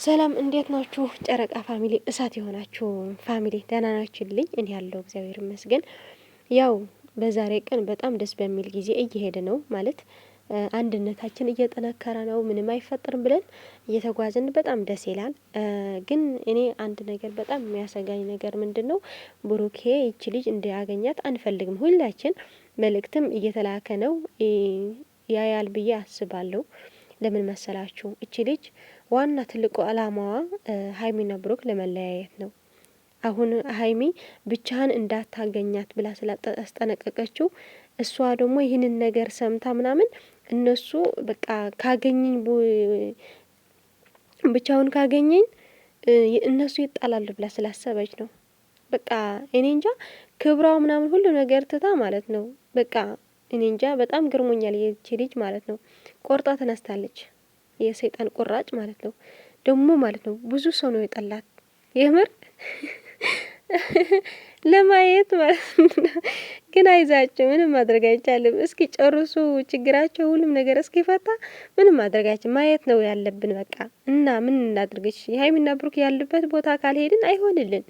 ሰላም እንዴት ናችሁ? ጨረቃ ፋሚሊ እሳት የሆናችሁ ፋሚሊ ደህና ናችሁልኝ? እኔ ያለው እግዚአብሔር ይመስገን። ያው በዛሬ ቀን በጣም ደስ በሚል ጊዜ እየሄደ ነው ማለት አንድነታችን እየጠነከረ ነው። ምንም አይፈጠርም ብለን እየተጓዝን በጣም ደስ ይላል። ግን እኔ አንድ ነገር በጣም የሚያሰጋኝ ነገር ምንድን ነው? ብሩኬ ይቺ ልጅ እንዲያገኛት አንፈልግም። ሁላችን መልእክትም እየተላከ ነው ያያል ብዬ አስባለሁ። ለምን መሰላችሁ? እቺ ልጅ ዋና ትልቁ አላማዋ ሀይሚና ብሩክ ለመለያየት ነው። አሁን ሀይሚ ብቻህን እንዳታገኛት ብላ ስላስጠነቀቀችው እሷ ደግሞ ይህንን ነገር ሰምታ ምናምን እነሱ በቃ ካገኘኝ ብቻውን ካገኘኝ እነሱ ይጣላሉ ብላ ስላሰበች ነው። በቃ እኔ እንጃ ክብራው ምናምን ሁሉ ነገር ትታ ማለት ነው። በቃ እኔ እንጃ በጣም ግርሞኛል። የቺ ልጅ ማለት ነው ቆርጣ ተነስታለች። የሰይጣን ቁራጭ ማለት ነው ደግሞ ማለት ነው። ብዙ ሰው ነው የጠላት የምር ለማየት ማለት ነው። ግን አይዛቸው ምንም ማድረግ አይቻልም። እስኪ ጨርሱ ችግራቸው ሁሉም ነገር እስኪፈታ ምንም ማድረግ አይቻልም። ማየት ነው ያለብን በቃ። እና ምን እናድርግሽ? የሀይሚና ብሩክ ያሉበት ቦታ ካልሄድን አይሆንልን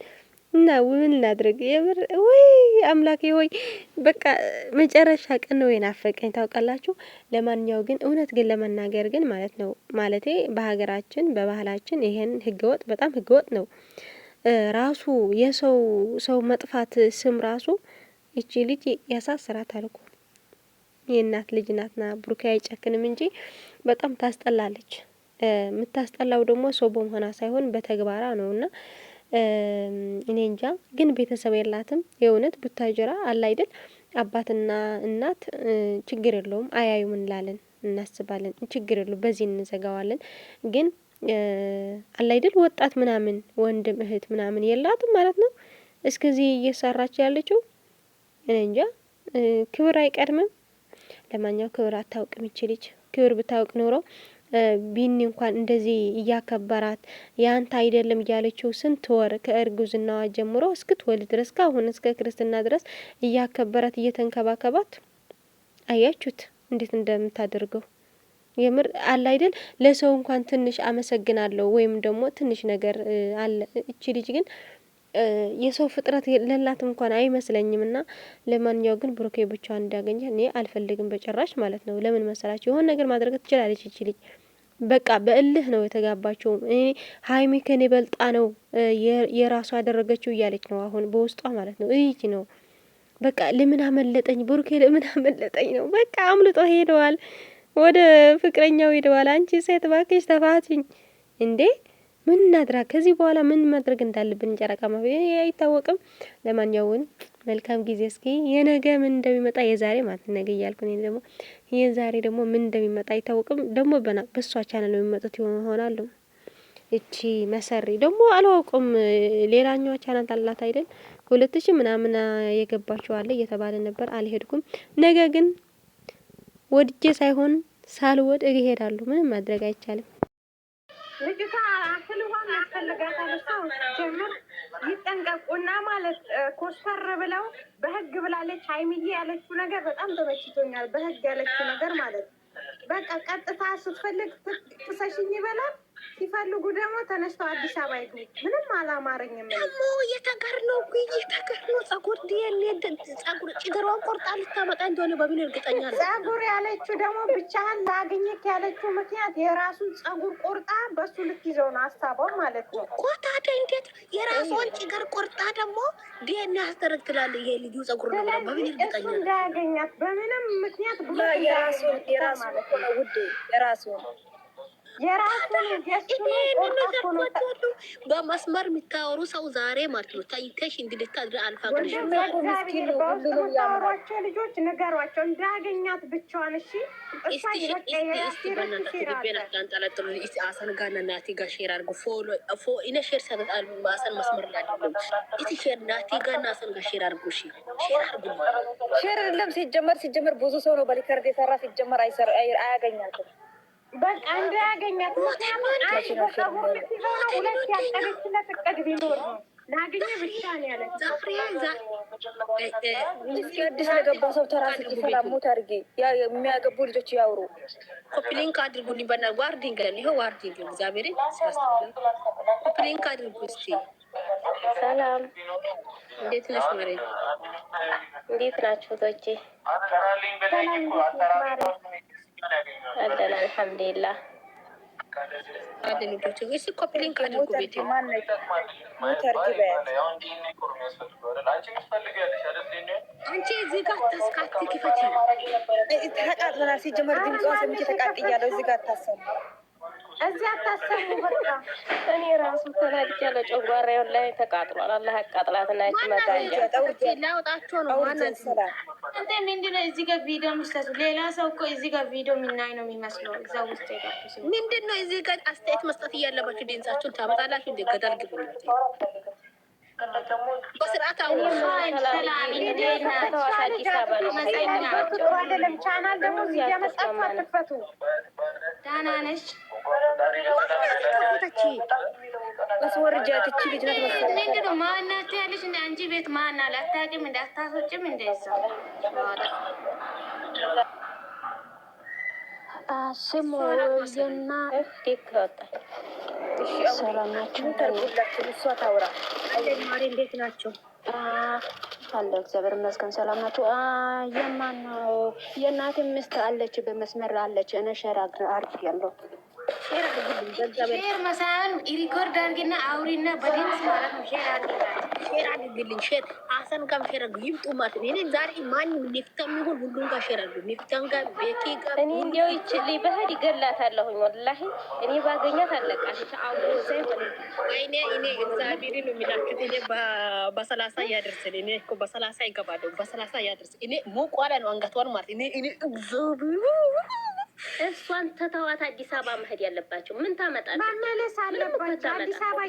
እና ምን እናድርግ? የምር ወይ አምላኬ ሆይ በቃ መጨረሻ ቀን ነው የናፈቀኝ ታውቃላችሁ። ለማንኛው ግን እውነት ግን ለመናገር ግን ማለት ነው ማለቴ በሀገራችን በባህላችን ይሄን ህገወጥ በጣም ህገወጥ ነው። ራሱ ሰው መጥፋት ስም ራሱ እቺ ልጅ ያሳስራታል እኮ። የእናት ልጅ ናትና ብሩክ አይጨክንም እንጂ በጣም ታስጠላለች። የምታስጠላው ደግሞ ሰው በመሆኗ ሳይሆን በተግባራ ነውና እኔ እንጃ። ግን ቤተሰብ የላትም የእውነት ቡታጅራ አለ አይደል? አባትና እናት ችግር የለውም አያዩም እንላለን እናስባለን። ችግር የለውም በዚህ እንዘጋዋለን። ግን አለ አይደል? ወጣት ምናምን ወንድም እህት ምናምን የላትም ማለት ነው። እስከዚህ እየሰራች ያለችው እኔ እንጃ። ክብር አይቀድምም። ለማንኛው ክብር አታውቅም ይቺ ልጅ። ክብር ብታውቅ ኖሮ ቢኒ እንኳን እንደዚህ እያከበራት ያንተ አይደለም እያለችው ስንት ወር ከእርጉዝናዋ ጀምሮ እስክትወልድ ድረስ ካሁን እስከ ክርስትና ድረስ እያከበራት እየተንከባከባት አያችሁት እንዴት እንደምታደርገው። የምር አለ አይደል? ለሰው እንኳን ትንሽ አመሰግናለሁ ወይም ደግሞ ትንሽ ነገር አለ። እቺ ልጅ ግን የሰው ፍጥረት ለላት እንኳን አይመስለኝም። እና ለማንኛው ግን ብሩኬ ብቻዋን እንዳገኘ እኔ አልፈልግም በጭራሽ ማለት ነው። ለምን መሰላችሁ? የሆነ ነገር ማድረግ ትችላለች እቺ ልጅ። በቃ በእልህ ነው የተጋባቸው። እኔ ሀይሚ ከኔ በልጣ ነው የራሷ ያደረገችው እያለች ነው አሁን በውስጧ ማለት ነው። እይች ነው በቃ ለምን አመለጠኝ ብሩኬ ለምን አመለጠኝ ነው በቃ። አምልጦ ሄደዋል፣ ወደ ፍቅረኛው ሄደዋል። አንቺ ሴት ባክሽ ተፋችኝ እንዴ! ምን እናድርግ? ከዚህ በኋላ ምን ማድረግ እንዳለብን ጨረቃ አይታወቅም። ለማንኛውም መልካም ጊዜ። እስኪ የነገ ምን እንደሚመጣ የዛሬ ማለት ነገ እያልኩ እኔ ደግሞ የዛሬ ደግሞ ምን እንደሚመጣ አይታወቅም። ደግሞ በሷ ቻናል ነው የሚመጡት ይሆናሉ። እቺ መሰሪ ደግሞ አላውቅም። ሌላኛዋ ቻናል አላት አይደል? 2000 ምናምን የገባችው አለ እየተባለ ነበር። አልሄድኩም። ነገ ግን ወድጄ ሳይሆን ሳልወድ እሄዳለሁ። ምንም ማድረግ አይቻልም። ልጅቷ ስልሆን ያስፈልጋታል። ሰው ጀምር ይጠንቀቁና ማለት ኮስተር ብለው በህግ ብላለች። ሀይሚዬ ያለችው ነገር በጣም ተመችቶኛል። በህግ ያለችው ነገር ማለት በቃ ቀጥታ ስትፈልግ ትሰሽኝ ይበላል፣ ሲፈልጉ ደግሞ ተነስተው አዲስ አበባ ይግቡ። ምንም አላማረኝም። ደግሞ የተገር ነው የተገር ነው ጸጉር ጸጉር ጭገሯን ቆርጣ ልታመጣ እንደሆነ በምን እርግጠኛ ነው? ጸጉር ያለችው ደግሞ ብቻህን ላግኘት ያለችው ምክንያት የራሱን ጸጉር ቆርጣ በሱ ልትይዘው ነው ሀሳቧ ማለት ነው። ቆታደ እንዴት የራሷን ጭገር ቆርጣ ደግሞ ዲኤንኤ ያስደረግላል? ይሄ ልዩ ጸጉር ነው በምን እርግጠኛ ነው? እንዳያገኛት በምንም ምክንያት ብሎ የራሱ ማለት ነው ውዴ የራሱ በመስመር የሚታወሩ ሰው ዛሬ ማለት ነው ታይተሽ እንድልታድረ አልፋቅሽ ያወሯቸው ልጆች ንገሯቸው እንዳያገኛት ብቻዋን። እሺ አሰን ጋር ናቲ ጋር ሼር አድርጎ ፎ ኢነ ሼር ሰነጣል ማሰን መስመር ላይ አይደለም። እቲ ሼር ናቲ ጋር እና አሰን ጋር ሼር አድርጎ ሼር አድርጎ ሼር አይደለም። ሲጀመር ብዙ ሰው ነው በሊከርድ የሰራ ሲጀመር አያገኛትም። በቃ እንዳያገኛት። ምክንያቱም አንድ በጸጉር ልትይዘው ነው፣ ሁለት ያቀደችለት እቅድ ቢኖር ነው ላግኝ ብቻ ነው ያለ። እስኪ አዲስ ለገባ ሰው ተራስ ሰላም ሞት አድርጌ የሚያገቡ ልጆች ያውሩ። ኮፕሊንክ አድርጉልኝ በና ዋርዲንግ ለን ይኸው ዋርዲንግ እግዚአብሔር ኮፕሊንክ አድርጉ እስቲ። ሰላም እንዴት ነሽ መሬት? እንዴት ናችሁ ቶቼ? አለን አልሐምዱሊላህ። አለን ልጆች እሺ ኮፕሊንክ አድርጉ ቤቴ። አንቺ እዚህ ጋር ተስካት ክፈች። ተቃጥለናል። ሲጀመር ድምጿ ሰምቼ ተቃጥያለሁ። እዚህ ጋር አታሰሙ፣ እዚህ አታሰሙ። በቃ እኔ ራሱ ተናድጃለሁ። ጨጓራዬ ላይ ተቃጥሏል። አላህ ያቃጥላትና እቺ መታያ ላውጣቸው ነው ማለት ነው። እንዴ ምንድነው እዚህ ጋር ቪዲዮ የሚሰጡ? ሌላ ሰው እኮ እዚህ ጋር ቪዲዮ የምናይ ነው የሚመስለው። እዛ ውስጥ የጋብሱ ምንድነው እዚህ ጋር አስተያየት መስጠት እያለባችሁ ድምጻችሁን ታመጣላችሁ። እንደ ገደል ግቡ በስርዓት አሁን አይደለም። ቻናል ደግሞ እዚህ ያመጣችሁ አትክፈቱ። ዳና ነች ወርጃት እቺ ልጅ ናት መሰለኝ። ምንድነው ማናት ያለሽ? እንደ አንቺ ቤት ማና አታውቂም? እንዳታሶጭም እንደዛ ስሙ ወልና ዲክታ ሰላም ናችሁ? ተርጉላችሁ እሷ ታውራ። ማሪ እንዴት ናቸው? አለ እግዚአብሔር ይመስገን። ሰላም ናችሁ? የማነው የእናቴ ሚስት አለች፣ በመስመር አለች። እኔ ሸራ አርግ ያለው ሼር መሳን ሪኮርድ አድርጊና አውሪና በድምፅ ማለት ነው። ሼር አድርግልኝ። ሼር አሰን ጋር ሼር አድርግ ይምጡ ማለት ነው። እኔ ዛሬ ማንም ኔፍታም ይሁን ሁሉም ጋር ሼር አድርግ። ኔፍታም ጋር ቤቴ ጋር እኔ እንዲያው ይችልኝ በህድ ይገላታለሁኝ። ወላሂ እኔ ባገኛት አለቃሽ ታውቁ ሳይሆን እኔ እግዚአብሔር ነው የሚላክት። እኔ በሰላሳ ያደርሰኝ። እኔ እኮ በሰላሳ ይገባለሁ። በሰላሳ ያደርስ እኔ ሞቋላ ነው አንገቷን ማለት እኔ እግዚአብሔር እሷን ተተዋት። አዲስ አበባ መሄድ ያለባቸው ምን ታመጣለች? መመለስ አለባቸው። አዲስ አበባ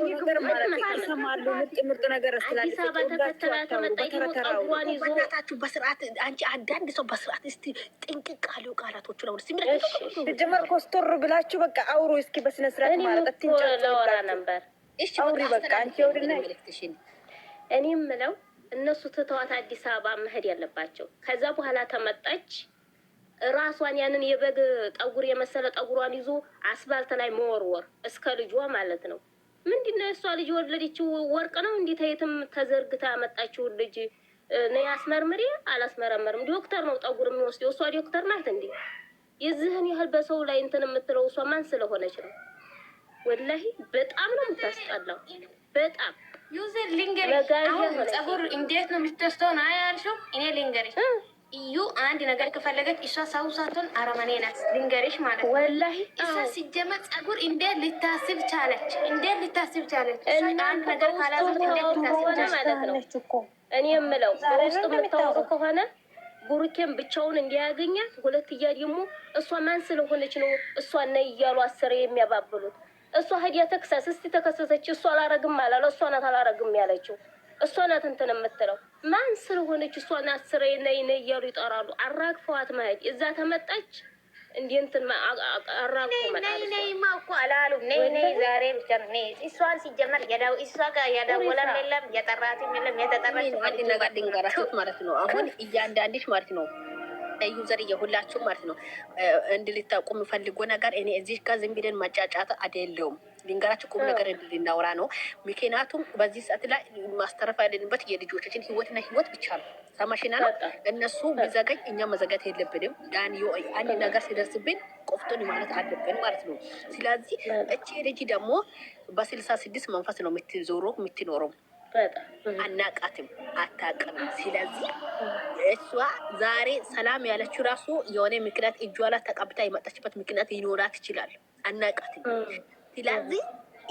ይሰማሉ። ምርጥ ነገር አዲስ አበባ ተከተላ ተመጣይ ጸጉሯን ይዞ በእናታችሁ በስርዓት አንቺ አንዳንድ ሰው በስርዓት እስቲ ጥንቅቅ አለው ቃላቶቹ ነው ጀመር ኮስቶር ብላችሁ በቃ አውሩ እስኪ በስነ ስርዓት ማለት ለወራ ነበር። እሺ አውሪ በቃ አንቺ ወድና እኔ የምለው እነሱ ተተዋት አዲስ አበባ መሄድ ያለባቸው። ከዛ በኋላ ተመጣች ራሷን ያንን የበግ ጠጉር የመሰለ ጠጉሯን ይዞ አስፋልት ላይ መወርወር እስከ ልጇ ማለት ነው። ምንድነው የእሷ ልጅ ወለደችው ወርቅ ነው እንዴት የትም ተዘርግታ ያመጣችውን ልጅ ነው ያስመርምሪ? አላስመረመርም። ዶክተር ነው ጠጉር የሚወስደው። እሷ ዶክተር ናት እንዴ? የዚህን ያህል በሰው ላይ እንትን የምትለው እሷ ማን ስለሆነች ነው? ወላሂ በጣም ነው የምታስጠላው። በጣም ዩዘር ሊንገርሽ አሁን ጸጉር እንዴት ነው የምትወስደው ነው ያልሽው? እኔ ሊንገርሽ እዩ አንድ ነገር ከፈለገች እሷ ሰው ሳትሆን አረመኔ ናት። ልንገርሽ ማለት ነው። ወላሂ እሷ ሲጀመር ጸጉር እንዴት ልታስብ ቻለች? እንዴት ልታስብ ቻለች? አንድ ነገር ካላዘች እንዴት ልታስብ ቻለች ማለት ነው። እኔ የምለው በውስጥ የምታወሩ ከሆነ ቡሩኬን ብቻውን እንዲያገኛት፣ ሁለትያ ደግሞ እሷ ማን ስለሆነች ነው እሷ ነይ እያሉ አስር የሚያባብሉት? እሷ ሀዲያ ተክሳስ እስቲ ተከሰሰች። እሷ አላረግም አላለ። እሷ ናት አላረግም ያለችው። እሷ ናት እንትን የምትለው ማን ስለሆነች እሷ ናት። ስሬ ነይ ነይ እያሉ ይጠራሉ። አራግፈዋት መሄድ እዛ ተመጣች እንዲህ እንትን አራግፎ መጣሉ። ነይማ እኮ አላሉም። ነይ ነይ ዛሬ ብቻ ነይ። እሷን ሲጀመር እሷ ጋር የደወለም የለም የጠራትም የለም የተጠራች አንድ ነገር ድንገራቶት ማለት ነው። አሁን እያንዳንድሽ ማለት ነው ዩዘር የሁላችሁ ማለት ነው እንድልታውቁ የምፈልገው ነገር እኔ እዚህ ጋር ዝም ብለን መጫጫት አይደለውም። ድንገራችሁ ቁም ነገር እንድልናወራ ነው። ምክንያቱም በዚህ ሰዓት ላይ ማስተረፍ ያለንበት የልጆቻችን ህይወትና ህይወት ብቻ ነው። ሰማሽና እነሱ ቢዘገኝ እኛ መዘጋት የለብንም። አንድ ነገር ሲደርስብን ቆፍቶን ማለት አለብን ማለት ነው። ስለዚህ እቺ ልጅ ደግሞ በ66 መንፈስ ነው የምትዞረው የምትኖረው። አናቃትም አታቅም። ስለዚህ እሷ ዛሬ ሰላም ያለችው ራሱ የሆነ ምክንያት እጇ ላይ ተቀብታ የመጣችበት ምክንያት ይኖራት ይችላል። አናቃትም። ስለዚህ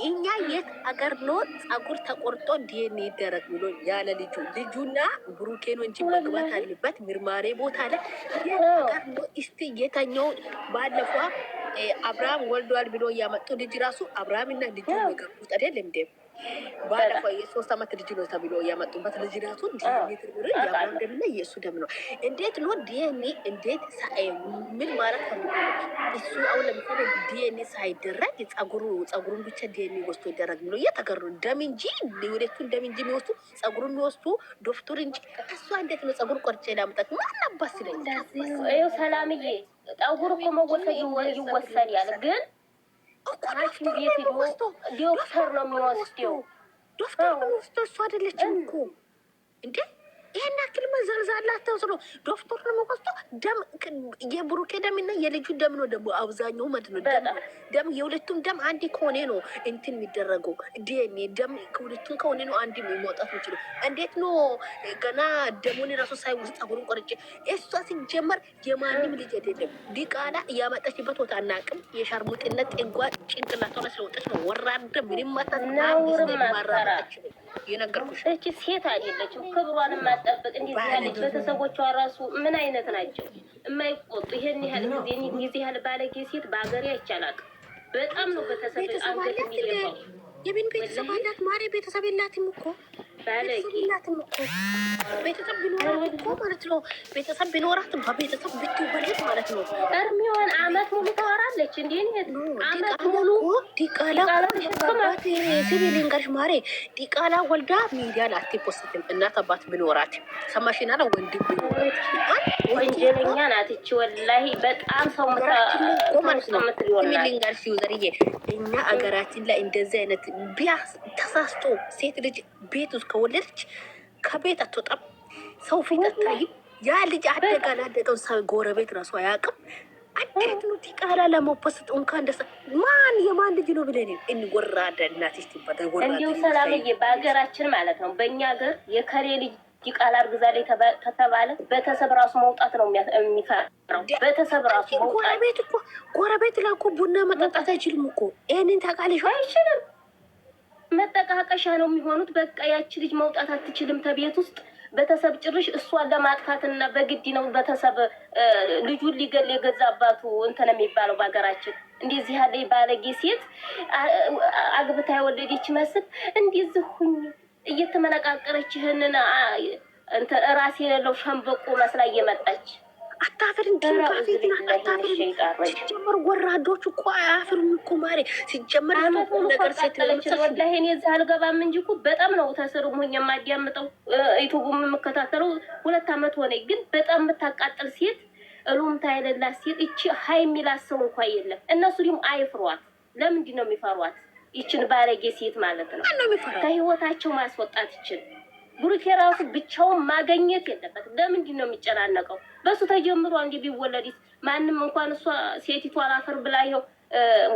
እኛ የት አገር ነው ጸጉር ተቆርጦ ዲኤንኤ ይደረግ ብሎ ያለ ልጁና ብሩኬ ነው እንጂ መግባት አለበት ምርማሬ ቦታ ላይ የት አገር ነው? እስቲ የተኛው ባለፈው አብርሃም ወልዷል ብሎ ያመጡ ልጅ ራሱ አብርሃምና ልጁ ነገሩት አይደለም እንዴ? ባለፈው የ3 ዓመት ልጅ ነው ተብሎ ያመጡበት ልጅ ናቱ ዲኤንኤ ተብሎ የአብርሃም ደምና የእሱ ደም ነው። እንዴት ነው ዲኤንኤ እንዴት ምን ማለት ፈልጎ ነው? እሱ አሁን ለምሳሌ ዲኤንኤ ሳይደረግ ጸጉሩን ብቻ ዲኤንኤ ወስዶ ይደረግ ብሎ እየተገሩ ደም እንጂ ሁለቱን ደም እንጂ የሚወስዱ ጸጉሩን የሚወስዱ ዶክተር እንጂ እሷ እንዴት ነው ጸጉር ቆርጬ ላምጣት ማናባስ ይለኝ። ሰላምዬ ጠጉር እኮ መወሰድ ይወሰዳል ግን ሐኪም ቤት ሄዶ ዶክተር ነው የሚወስደው። ዶክተር ነው የሚወስደው። እሱ አይደለችም እኮ እንዴ! ይሄን ያክል መዘርዛላት ተወስዶ ዶክተር ነው የሚወስደው። ደም የብሩኬ ደምና የልጁ ደም ነው ደግሞ አብዛኛው ማለት ነው። ደም የሁለቱም ደም አንድ ከሆነ ነው እንትን የሚደረገው። ዲኤንኤ ደም ከሁለቱም ከሆነ ነው አንድ የሚወጣት የሚችለው። እንዴት ነው ገና ደሙን ራሱ ሳይወስድ ጸጉሩን ቆርጬ እሷ ሲጀመር የማንም ልጅ አይደለም። ዲቃላ እያመጣችበት ቦታ አናውቅም። የሻርሙጥነት ጥንጓ ጭንቅላቷ ላይ ስለወጣች ነው ወራደ ምንም ማታት ማራራች የነገርኩሽ። እቺ ሴት አይደለችም ክብሯን ማጠበቅ እንዴት ያለች ቤተሰቦቿ ራሱ ምን አይነት ናቸው የማይቆጡ ይሄን ያህል ጊዜ ያህል ባለጌ ሴት በአገሬ አይቻላል። በጣም ነው ቤተሰብ አንገት የሚደፋው። የምን ቤተሰብ አላት? ማሪ ቤተሰብ የላትም እኮ ባለጌ ቤተሰብ ቢኖራት እኮ ማለት ነው። ቤተሰብ ቢኖራት በቤተሰብ ብትወለድ ማለት ነው እርሚውን አመት ሙሉ ታወራለች። እንዴ አመት ሙሉ ዲቃላ ሲቪሊን ጋር ማሪ ዲቃላ ወልዳ ሚዲያ ላይ አትፖስትም። እናት አባት ቢኖራት ሰማሽና ነው ወንድም ቢኖራት ወንጀለኛ ናት እቺ ወላሂ በጣም ሰው ሲቪሊን ጋር ሲውዘርዬ እኛ አገራችን ላይ እንደዚህ አይነት ቢያስ ተሳስቶ ሴት ልጅ ቤት ውስጥ ከወለደች ከቤት አትወጣም፣ ሰው ፊት አታይም። ያ ልጅ አደጋ ላደገው ሰው ጎረቤት ራሱ አያውቅም። እንዴት ነው ዲቃላ ለመፖስት እንኳን ደስ ማን የማን ልጅ ነው ብለን እንወራደ እናትሽ ትባል ወራደ። እንዲሁ ሰላምዬ በሀገራችን ማለት ነው በእኛ ሀገር የከሬ ልጅ ዲቃላ አርግዛለች ከተባለ ቤተሰብ ራሱ መውጣት ነው የሚፈራው። ቤተሰብ ራሱ መውጣት ጎረቤት ላይ እኮ ቡና መጠጣት አይችልም እኮ ይሄንን ታውቃለሽ? አይችልም መጠቃቀሻ ነው የሚሆኑት። በቃ ያቺ ልጅ መውጣት አትችልም ተቤት ውስጥ ቤተሰብ ጭርሽ እሷን ለማጥፋትና በግድ ነው ቤተሰብ ልጁን ሊገል የገዛ አባቱ እንትን የሚባለው በሀገራችን። እንደዚህ ያለ ባለጌ ሴት አግብታ የወለደች መስል እንደዚህ ሁኝ እየተመነቃቀረች ይህንን እንትን ራስ የሌለው ሸንበቆ መስላ እየመጣች አታፍርን ዲንካፊት አታፍርን። ሲጀመር ወራዶች እኮ አያፍሩም እኮ ማሬ። ሲጀመር ነገር ሴት ወላሂ እኔ እዚህ አልገባም እንጂ እኮ በጣም ነው ተስሩ ሆኜ የማዳምጠው ዩቲዩብም የምከታተለው 2 አመት ሆነኝ። ግን በጣም የምታቃጥል ሴት ሩምታ የሌላት ሴት እቺ ሀይ የሚላት ሰው እንኳን የለም። እነሱ ደግሞ አይፍሯት። ለምንድን ነው የሚፈሯት? ይችን ባለጌ ሴት ማለት ነው ከህይወታቸው ማስወጣት ይችል። ብሩኬ ራሱ ብቻውን ማገኘት የለበትም። ለምንድን ነው የሚጨናነቀው? በሱ ተጀምሮ አንዴ ቢወለዲት ማንም እንኳን እሷ ሴቲቷ አላፈር ብላ ይኸው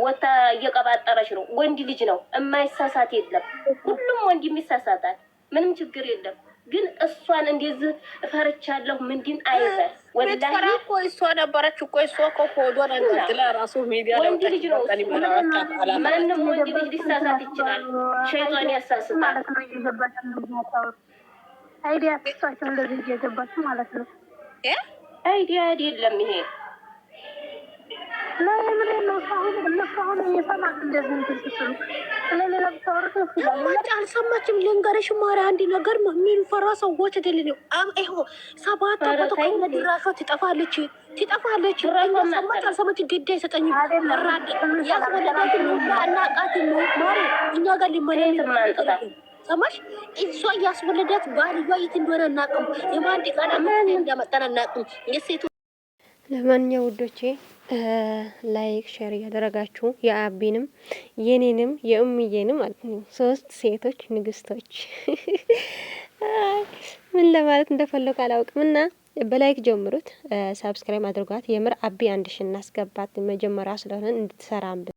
ወታ እየቀባጠረች ነው። ወንድ ልጅ ነው የማይሳሳት የለም። ሁሉም ወንድ የሚሳሳታል፣ ምንም ችግር የለም። ግን እሷን እንደዚህ ፈርቻለሁ ምንድን አይበል ወላሂ እኮ እሷ ነበረች እኮ እሷ እኮ ሆዷን አንገትላ ራሱ ሚዲያ ወንድ ልጅ ነው። ማንም ወንድ ልጅ ሊሳሳት ይችላል። ሸይጣን ያሳስታል። አይዲያ ፍሷቸው እንደዚህ እየገባችሁ ማለት ነው። አይዲያ አይደለም ይሄ ለምን ነው ሳሁን እነሱ አሁን እየሰማት እንደዚህ እንትስሉ ስለሌላ ብታወርቁ ይችላል። አልሰማችም። ልንገርሽ ማሪ አንድ ነገር ምን ፈራ ሰዎች አይደለም። ይሄ 7 አመት ቆይቶ ድራሿ ትጠፋለች። ሰማች አልሰማች ግድ አይሰጠኝም። ወራድ ያስወለዳት ነው አናቃት ነው ማሪ እኛ ጋር ሊመለስ ማንጣት ሰማሽ? እሷ ያስወለዳት ባልዋ የት እንደሆነ አናውቅም። የማንዲ ቃና ምን እንደመጣና አናውቅም። የሴቱ ለማንኛውም ውዶቼ ላይክ ሼር ያደረጋችሁ የአቢንም የኔንም የኡምዬንም ማለት ነው 3 ሴቶች ንግስቶች ምን ለማለት እንደፈለኩ አላውቅምና በላይክ ጀምሩት። ሳብስክራይብ አድርጓት። የምር አቢ 1000 እናስገባት መጀመሪያ ስለሆነ እንድትሰራም